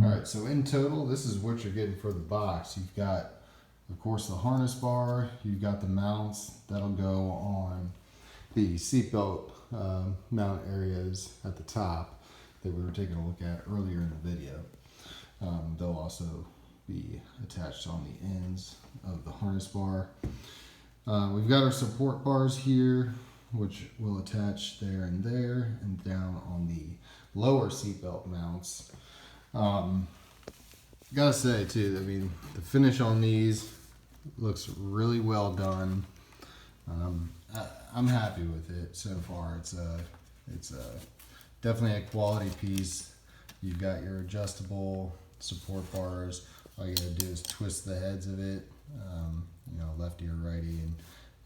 Alright, so in total, this is what you're getting for the box. You've got, of course, the harness bar, you've got the mounts that'll go on the seatbelt mount areas at the top that we were taking a look at earlier in the video. They'll also be attached on the ends of the harness bar. We've got our support bars here, which will attach there and down on the lower seatbelt mounts. Gotta say too, I mean, the finish on these looks really well done. I'm happy with it so far. It's definitely a quality piece. You've got your adjustable support bars. All you gotta do is twist the heads of it, lefty or righty, and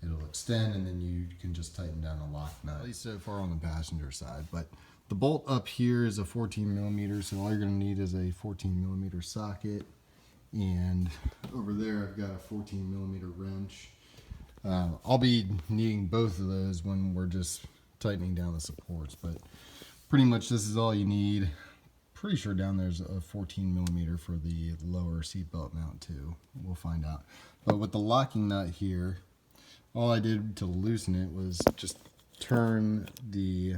it'll extend, and then you can just tighten down the lock nut. At least so far on the passenger side. But the bolt up here is a 14 millimeter, so all you're gonna need is a 14 millimeter socket. And over there, I've got a 14 millimeter wrench. I'll be needing both of those when we're just tightening down the supports, but pretty much this is all you need. Pretty sure down there's a 14 millimeter for the lower seatbelt mount too. We'll find out. But with the locking nut here, all I did to loosen it was just turn the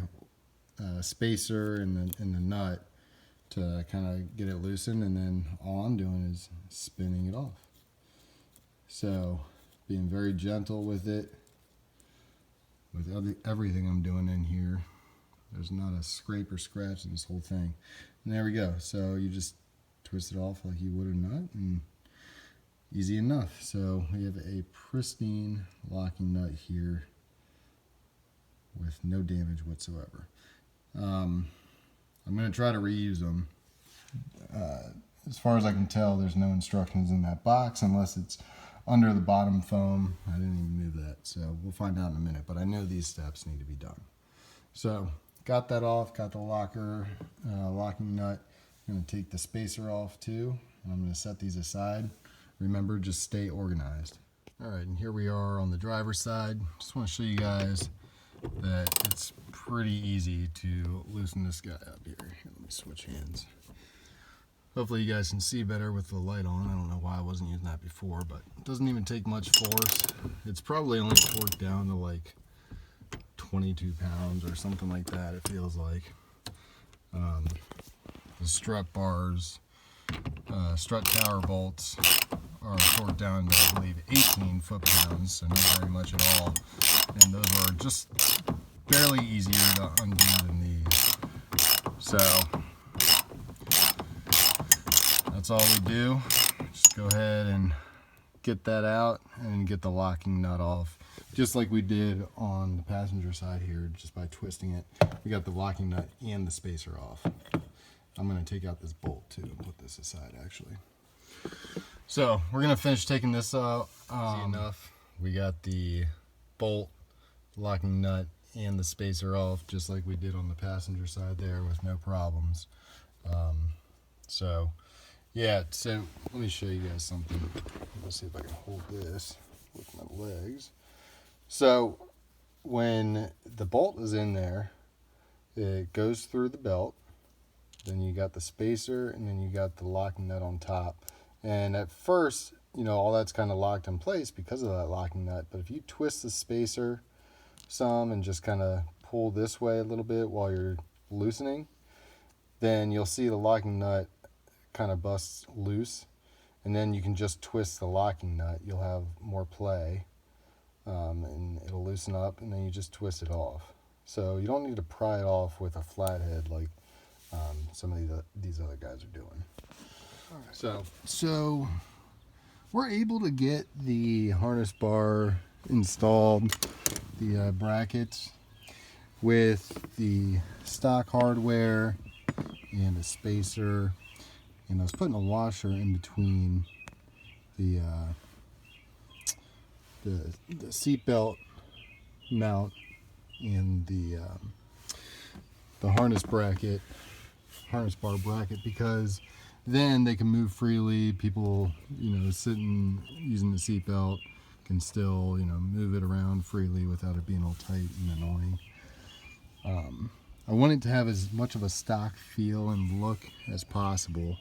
spacer and the nut to kind of get it loosened, and then all I'm doing is spinning it off. So being very gentle with it, with everything I'm doing in here. There's not a scrape or scratch in this whole thing. And there we go. So you just twist it off like you would a nut, and easy enough. So we have a pristine locking nut here with no damage whatsoever. I'm going to try to reuse them. As far as I can tell, there's no instructions in that box unless it's under the bottom foam. I didn't even move that, so we'll find out in a minute, but I know these steps need to be done. So got that off, got the locking nut. I'm going to take the spacer off too, and I'm going to set these aside. Remember, just stay organized. All right, and here we are on the driver's side. Just want to show you guys that it's pretty easy to loosen this guy up here. Let me switch hands. Hopefully you guys can see better with the light on. I don't know why I wasn't using that before, but it doesn't even take much force. It's probably only torqued down to like 22 pounds or something like that, it feels like. The strut bars, strut tower bolts are torqued down to, I believe, 18 foot-pounds, so not very much at all. And those are just barely easier to undo than these. So that's all we do. Just go ahead and get that out and get the locking nut off, just like we did on the passenger side here, just by twisting it. We got the locking nut and the spacer off. I'm going to take out this bolt too and put this aside actually. So we're going to finish taking this out. Easy enough. We got the bolt, locking nut, and the spacer off, just like we did on the passenger side there with no problems. So yeah, so let me show you guys something. Let's see if I can hold this with my legs. So when the bolt is in there, it goes through the belt, then you got the spacer, and then you got the locking nut on top. And at first, all that's kind of locked in place because of that locking nut, but if you twist the spacer some and just kind of pull this way a little bit while you're loosening, then you'll see the locking nut kind of busts loose, and then you can just twist the locking nut. You'll have more play, and it'll loosen up, and then you just twist it off. So you don't need to pry it off with a flathead like some of these other guys are doing. All right. So we're able to get the harness bar installed, the brackets, with the stock hardware and a spacer. And I was putting a washer in between the seatbelt mount and the harness bar bracket, because then they can move freely. People, sitting using the seatbelt, can still, you know, move it around freely without it being all tight and annoying. I want it to have as much of a stock feel and look as possible.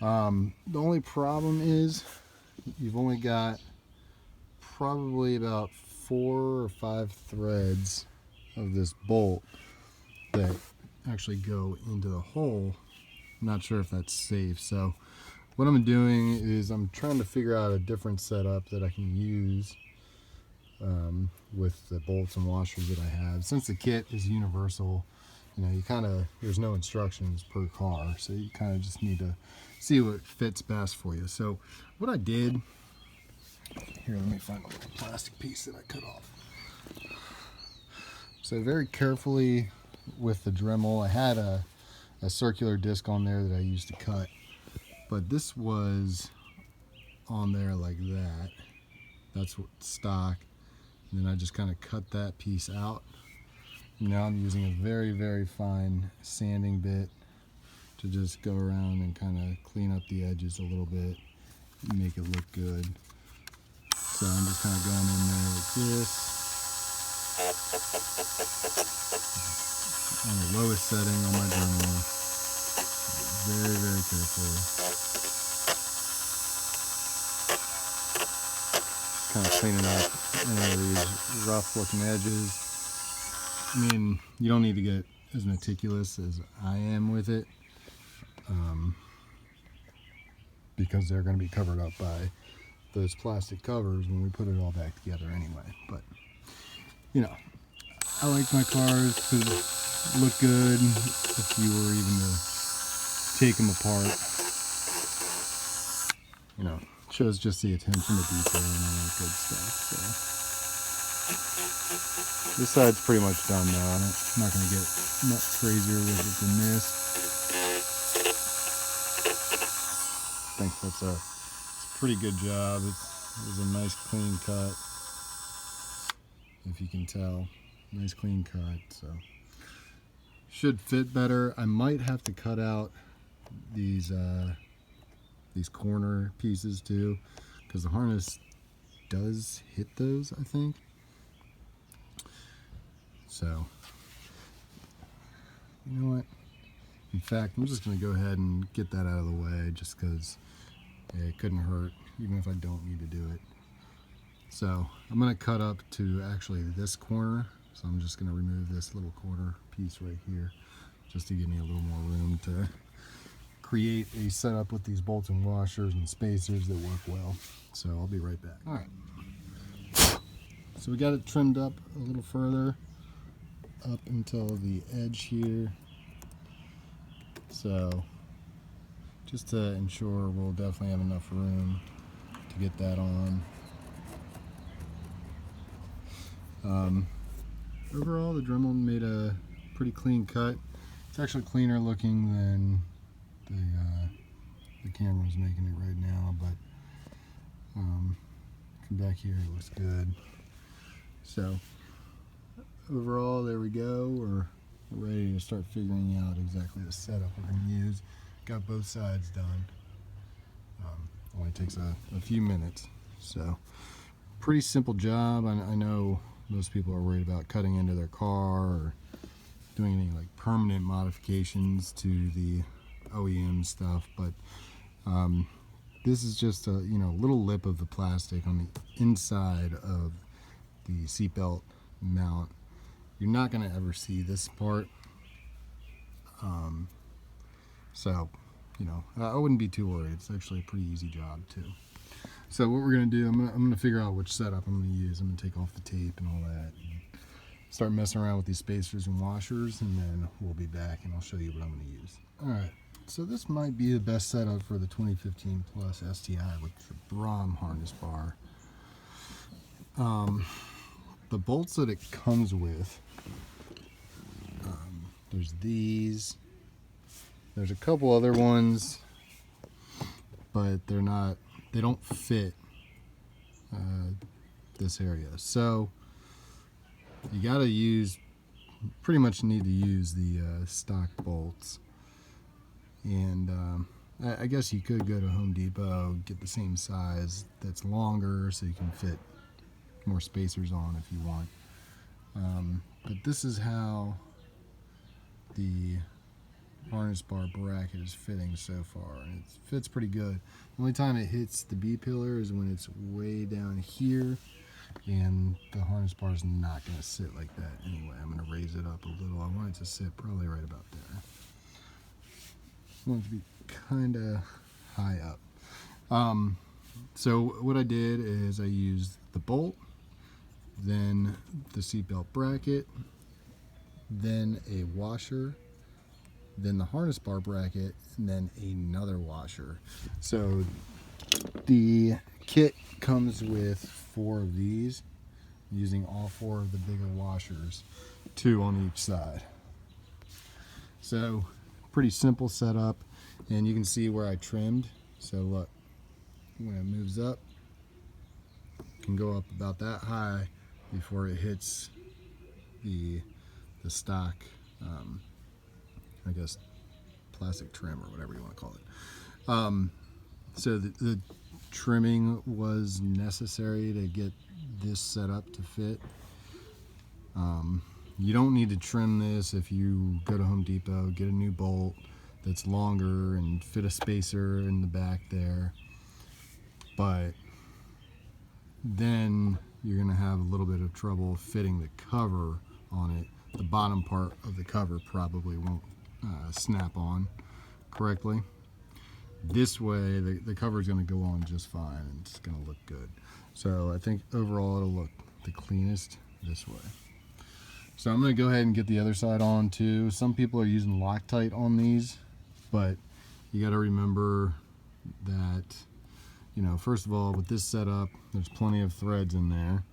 The only problem is you've only got probably about 4 or 5 threads of this bolt that actually go into the hole. I'm not sure if that's safe, so what I'm doing is I'm trying to figure out a different setup that I can use with the bolts and washers that I have. Since the kit is universal, you know, you kind of, there's no instructions per car, so you kind of just need to see what fits best for you. So what I did, here, let me find a little plastic piece that I cut off. So very carefully with the Dremel, I had a circular disc on there that I used to cut, but this was on there like that. That's what stock. And then I just kind of cut that piece out. Now I'm using a very, very fine sanding bit to just go around and kind of clean up the edges a little bit and make it look good. So I'm just kind of going in there like this. On the lowest setting on my Dremel. Very, very carefully. Kind of cleaning up any of these rough looking edges. I mean, you don't need to get as meticulous as I am with it, because they're going to be covered up by those plastic covers when we put it all back together anyway. But, you know, I like my cars to look good if you were even to take them apart. You know, shows just the attention to detail and all that good stuff. So this side's pretty much done now. I'm not going to get much crazier with it than this. I think it's a pretty good job. It's a nice clean cut, if you can tell. Nice clean cut, so should fit better. I might have to cut out these corner pieces too, because the harness does hit those, I think. So, you know what? In fact, I'm just going to go ahead and get that out of the way, just because it couldn't hurt, even if I don't need to do it. So I'm going to cut up to actually this corner. So I'm just going to remove this little corner piece right here, just to give me a little more room to create a setup with these bolts and washers and spacers that work well. So I'll be right back. All right. So we got it trimmed up a little further, up until the edge here. So just to ensure we'll definitely have enough room to get that on. Overall, the Dremel made a pretty clean cut. It's actually cleaner looking than the camera's making it right now, but from back here it looks good. So overall, there we go. We're ready to start figuring out exactly the setup we're going to use. Got both sides done. Only takes a few minutes. So pretty simple job. I know most people are worried about cutting into their car or doing any like permanent modifications to the OEM stuff, but this is just a little lip of the plastic on the inside of the seatbelt mount. You're not going to ever see this part, so I wouldn't be too worried. It's actually a pretty easy job too. So what we're going to do, I'm going to figure out which setup I'm going to use. I'm going to take off the tape and all that and start messing around with these spacers and washers, and then we'll be back and I'll show you what I'm going to use. Alright, so this might be the best setup for the 2015 Plus STi with the Braum harness bar. The bolts that it comes with, there's these, there's a couple other ones, but they don't fit this area. So you gotta pretty much need to use the stock bolts. And I guess you could go to Home Depot, get the same size that's longer so you can fit more spacers on if you want. But this is how the harness bar bracket is fitting so far, and it fits pretty good. The only time it hits the B pillar is when it's way down here, and the harness bar is not going to sit like that anyway. I'm going to raise it up a little. I want it to sit probably right about there. I want it to be kind of high up. So what I did is I used the bolt, then the seatbelt bracket, then a washer, then the harness bar bracket, and then another washer. So the kit comes with 4 of these, using all 4 of the bigger washers, 2 on each side. So pretty simple setup, and you can see where I trimmed. So look, when it moves up, it can go up about that high before it hits the stock, I guess, plastic trim or whatever you want to call it. So the trimming was necessary to get this set up to fit. You don't need to trim this if you go to Home Depot, get a new bolt that's longer and fit a spacer in the back there. But then you're going to have a little bit of trouble fitting the cover on it. The bottom part of the cover probably won't snap on correctly. This way the cover is going to go on just fine, and it's going to look good. So I think overall it'll look the cleanest this way. So I'm going to go ahead and get the other side on too. Some people are using Loctite on these, but you got to remember that, you know, first of all, with this setup, there's plenty of threads in there,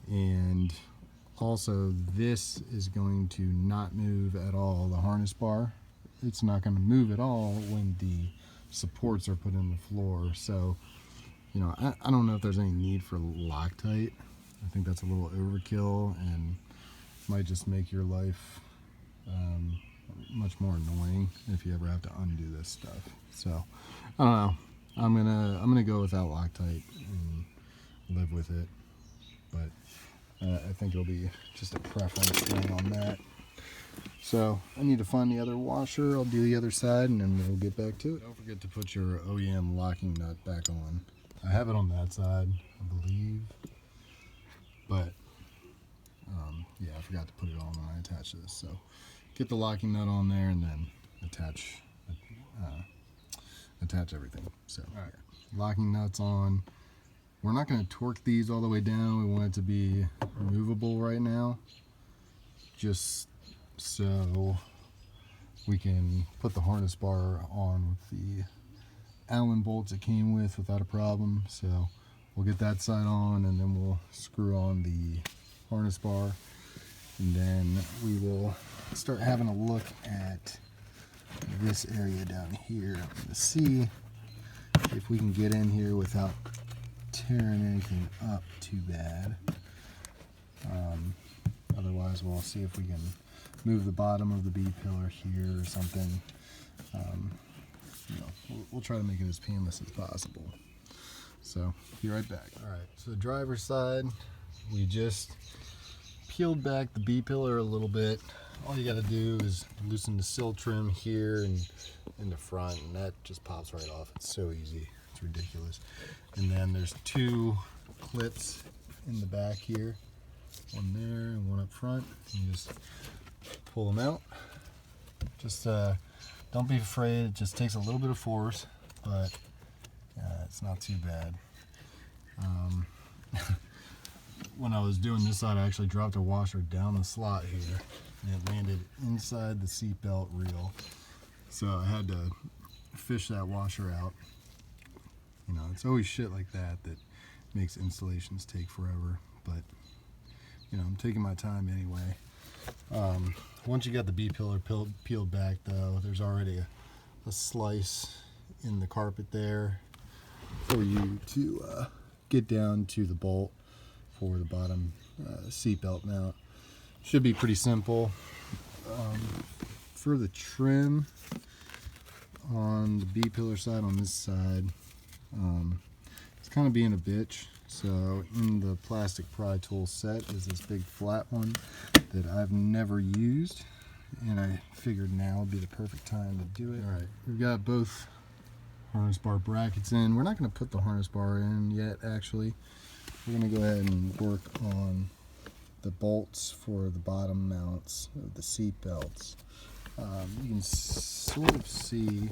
and also this is going to not move at all. The harness bar, it's not going to move at all when the supports are put in the floor. So, you know, I don't know if there's any need for Loctite. I think that's a little overkill and might just make your life much more annoying if you ever have to undo this stuff. So I don't know. I'm gonna go without Loctite and live with it, but I think it'll be just a preference thing on that. So I need to find the other washer. I'll do the other side and then we'll get back to it. Don't forget to put your OEM locking nut back on. I have it on that side, I believe, but yeah, I forgot to put it on when I attached this. So get the locking nut on there and then attach everything. So all right, locking nuts on. We're not going to torque these all the way down. We want it to be movable right now, just so we can put the harness bar on with the Allen bolts it came with without a problem. So we'll get that side on, and then we'll screw on the harness bar, and then we will start having a look at this area down here to see if we can get in here without tearing anything up too bad. Otherwise we'll see if we can move the bottom of the B pillar here or something. You know, we'll try to make it as painless as possible. So be right back. All right, so the driver's side, we just peeled back the B pillar a little bit. All you got to do is loosen the sill trim here and in the front, and that just pops right off. It's so easy, it's ridiculous. And then there's 2 clips in the back here, one there and one up front. You just pull them out. Just don't be afraid. It just takes a little bit of force, but it's not too bad. When I was doing this side, I actually dropped a washer down the slot here, and it landed inside the seatbelt reel. So I had to fish that washer out. You know, it's always shit like that that makes installations take forever, but you know, I'm taking my time anyway. Once you got the B pillar peeled back though, there's already a slice in the carpet there for you to get down to the bolt for the bottom seatbelt mount. Should be pretty simple. For the trim, on the B-pillar side, on this side, it's kind of being a bitch. So in the plastic pry tool set is this big flat one that I've never used, and I figured now would be the perfect time to do it. All right, we've got both harness bar brackets in. We're not going to put the harness bar in yet, actually. We're going to go ahead and work on the bolts for the bottom mounts of the seat belts. You can sort of see,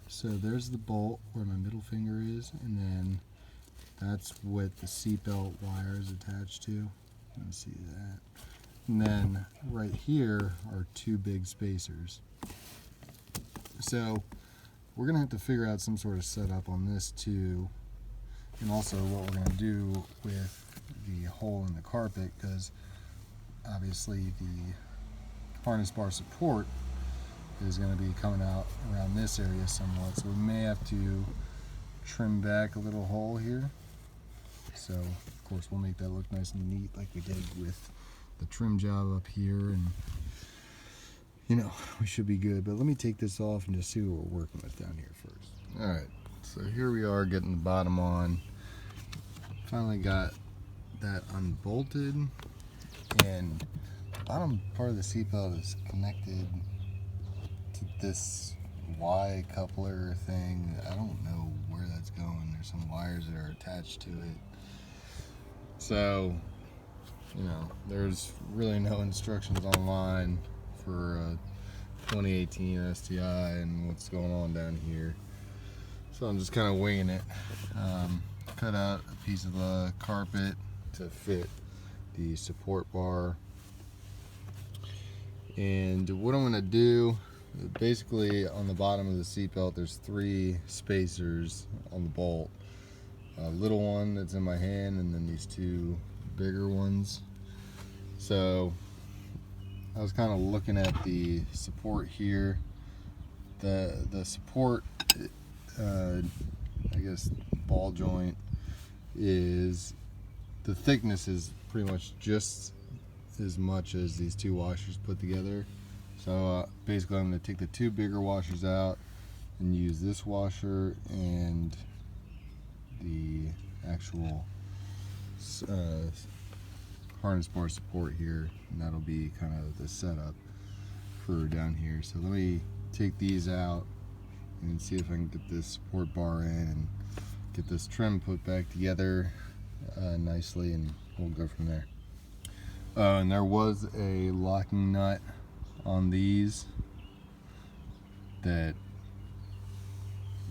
so there's the bolt where my middle finger is, and then that's what the seatbelt wire is attached to. You can see that. And then right here are two big spacers. So we're going to have to figure out some sort of setup on this too, and also what we're going to do with the hole in the carpet, because obviously the harness bar support is going to be coming out around this area somewhat, so we may have to trim back a little hole here. So of course we'll make that look nice and neat like we did with the trim job up here, and you know, we should be good. But let me take this off and just see what we're working with down here first. Alright, so here we are getting the bottom on. Finally got that unbolted, and the bottom part of the seatbelt is connected to this Y coupler thing. I don't know where that's going. There's some wires that are attached to it. So, you know, there's really no instructions online for a 2018 STI and what's going on down here. So I'm just kind of winging it. Cut out a piece of the carpet to fit the support bar. And what I'm going to do, basically on the bottom of the seatbelt there's three spacers on the bolt. A little one that's in my hand, and then these two bigger ones. So I was kind of looking at the support here. The support, I guess, ball joint is, the thickness is pretty much just as much as these two washers put together. So basically I'm going to take the two bigger washers out and use this washer and the actual harness bar support here, and that'll be kind of the setup for down here. So let me take these out and see if I can get this support bar in and get this trim put back together nicely, and we'll go from there. And there was a locking nut on these that,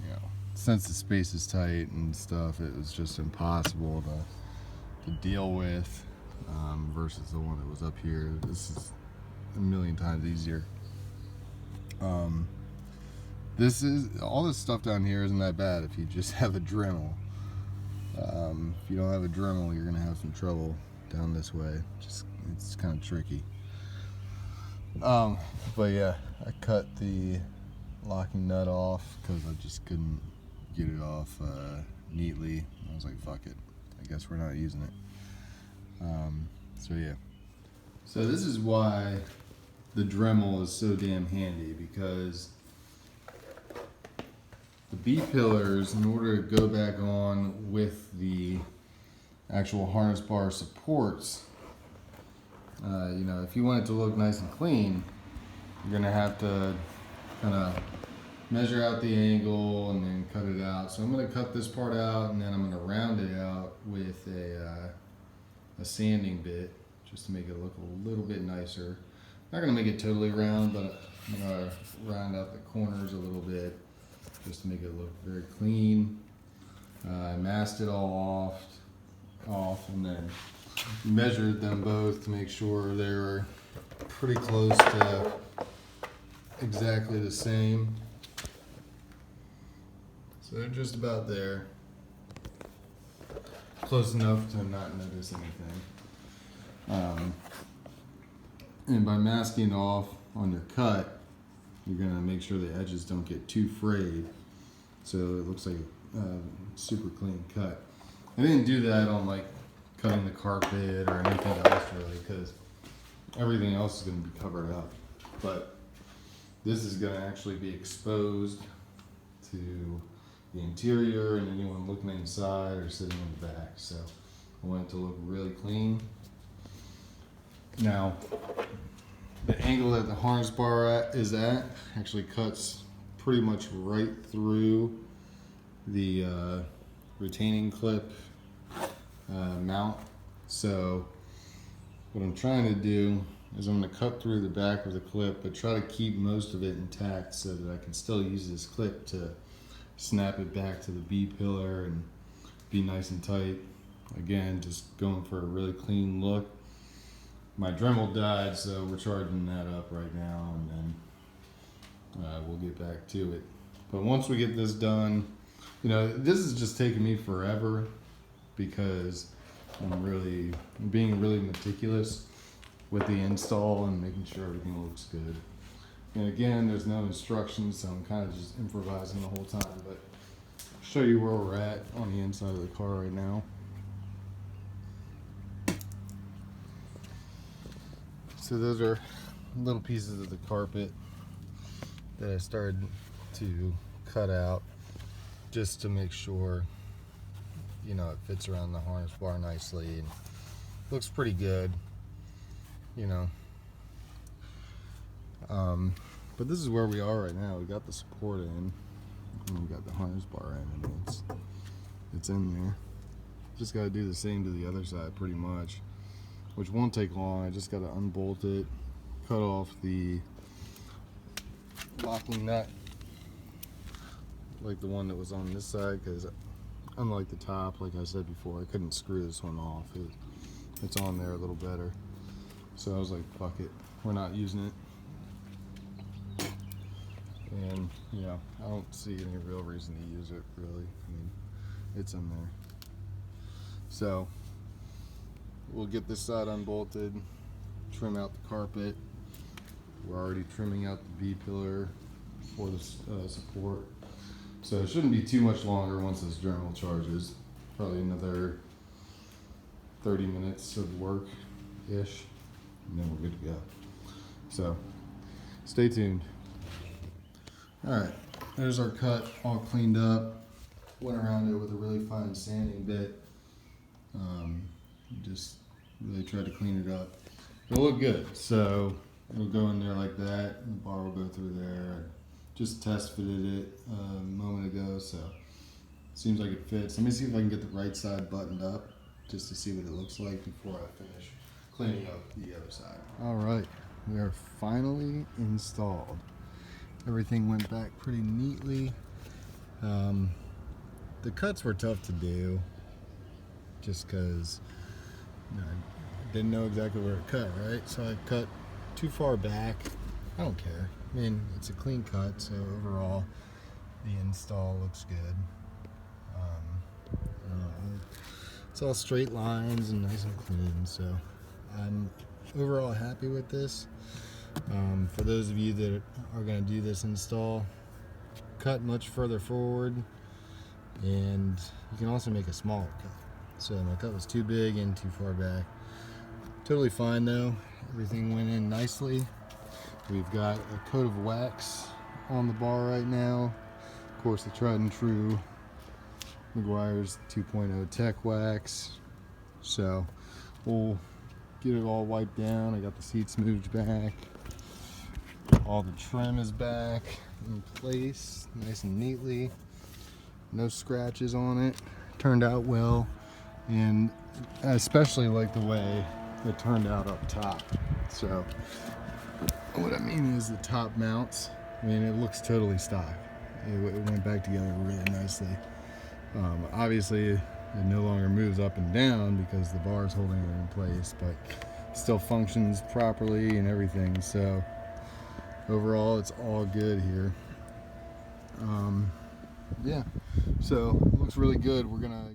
you know, since the space is tight and stuff, it was just impossible to deal with versus the one that was up here. This is a million times easier. This is, all this stuff down here isn't that bad if you just have a Dremel. If you don't have a Dremel, you're gonna have some trouble down this way. Just, it's kind of tricky. But yeah, I cut the locking nut off because I just couldn't get it off neatly. I was like, fuck it, I guess we're not using it. So yeah, so this is why the Dremel is so damn handy, because the B pillars, in order to go back on with the actual harness bar supports, you know, if you want it to look nice and clean, you're gonna have to kind of measure out the angle and then cut it out. So I'm gonna cut this part out, and then I'm gonna round it out with a sanding bit just to make it look a little bit nicer. Not gonna make it totally round, but I'm gonna round out the corners a little bit just to make it look very clean. I masked it all off, and then measured them both to make sure they were pretty close to exactly the same. So they're just about there. Close enough to not notice anything. And by masking off on your cut, you're gonna make sure the edges don't get too frayed, so it looks like a super clean cut. I didn't do that on like cutting the carpet or anything else really, because everything else is gonna be covered up. But This is going to actually be exposed to the interior and anyone looking inside or sitting in the back. So I want it to look really clean. Now, the angle that the harness bar is at actually cuts pretty much right through the retaining clip mount. So what I'm trying to do is I'm going to cut through the back of the clip, but try to keep most of it intact so that I can still use this clip to snap it back to the B pillar and be nice and tight. Again, just going for a really clean look. My Dremel died, so we're charging that up right now, and then we'll get back to it. But once we get this done, you know, this is just taking me forever because I'm being really meticulous with the install and making sure everything looks good. And again, there's no instructions, so I'm kind of just improvising the whole time, but I'll show you where we're at on the inside of the car right now. So those are little pieces of the carpet that I started to cut out just to make sure, you know, it fits around the harness bar nicely and looks pretty good, you know. But this is where we are right now. We got the support in, and we got the harness bar in, and it's in there. Just got to do the same to the other side pretty much, which won't take long. I just got to unbolt it, cut off the locking nut like the one that was on this side, because unlike the top, like I said before, I couldn't screw this one off. It's on there a little better, so I was like, fuck it, we're not using it. And you know, I don't see any real reason to use it, really. I mean, it's in there. So we'll get this side unbolted, trim out the carpet. We're already trimming out the B pillar for the support. So it shouldn't be too much longer once this Dremel charges. Probably another 30 minutes of work-ish, and then we're good to go. So stay tuned. All right, there's our cut all cleaned up. Went around it with a really fine sanding bit. Just really tried to clean it up. It'll look good. So it'll go in there like that, and the bar will go through there. Just test fitted it a moment ago, so it seems like it fits. Let me see if I can get the right side buttoned up just to see what it looks like before I finish cleaning up the other side. All right, we are finally installed. Everything went back pretty neatly. The cuts were tough to do just because I didn't know exactly where to cut, right? So I cut too far back. I don't care. I mean, it's a clean cut, so overall the install looks good. It's all straight lines and nice and clean, so I'm overall happy with this. For those of you that are going to do this install, cut much further forward, and you can also make a smaller cut. So my cut was too big and too far back. Totally fine though. Everything went in nicely. We've got a coat of wax on the bar right now. Of course, the tried and true Meguiar's 2.0 Tech Wax. So we'll get it all wiped down. I got the seats moved back. All the trim is back in place, nice and neatly. No scratches on it. Turned out well, and I especially like the way it turned out up top. So what I mean is the top mounts, I mean, it looks totally stock. It went back together really nicely. Obviously it no longer moves up and down because the bar is holding it in place, but still functions properly and everything. So overall it's all good here. Yeah, so it looks really good. We're gonna